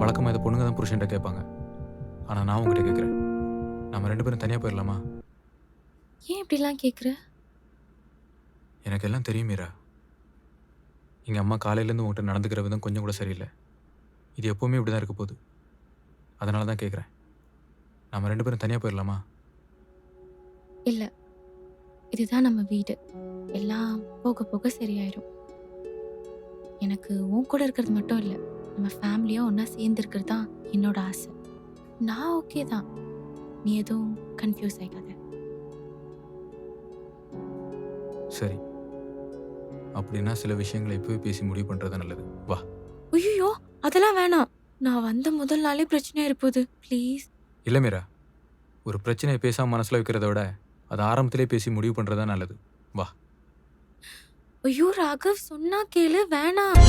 வழக்கமாக இதை பொண்ணுங்க தான் புருஷன்ட்ட கேட்பாங்க. ஆனால் நான் உங்ககிட்ட கேட்குறேன், நம்ம 2 பேரும் தனியாக போயிடலாமா? ஏன் இப்படிலாம் கேட்குற? எனக்கு எல்லாம் தெரியும் மீரா. எங்கள் அம்மா காலையிலேருந்து உங்கள்கிட்ட நடந்துக்கிற விதம் கொஞ்சம் கூட சரியில்லை. இது எப்போவுமே இப்படி தான் இருக்க போகுது. அதனால தான் கேட்குறேன், நம்ம 2 பேரும் தனியாக போயிடலாமா? இல்ல. இதுதான் நம்ம வீடு. எல்லாம் போக போக சரியாயிரும். எனக்கு உன் கூட இருக்கிறது மட்டும் இல்ல. நம்ம ஃபேமிலியா ஒண்ணா சேர்ந்து இருக்கிறது தான் என்னோட ஆசை. நான் ஓகே தான். நீ எதுவும் கன்ஃப்யூஸ் ஆயிக்காத. சரி, அப்படின்னா சில விஷயங்களை இப்போவே பேசி முடிவு பண்ணுறது நல்லது. வா. ஐயையோ! அதெல்லாம் வேணாம். நான் வந்த முதல் நாளே பிரச்சனையா இருப்போது. ப்ளீஸ். இல்லை மீரா, ஒரு பிரச்சனையை பேசாமல் மனசில் வைக்கிறத விட அதை ஆரம்பத்திலே பேசி முடிவு பண்ணுறது தான் நல்லது. வா. ஐயோ! ராகவ் சொன்னா கேளு. வேணாம்.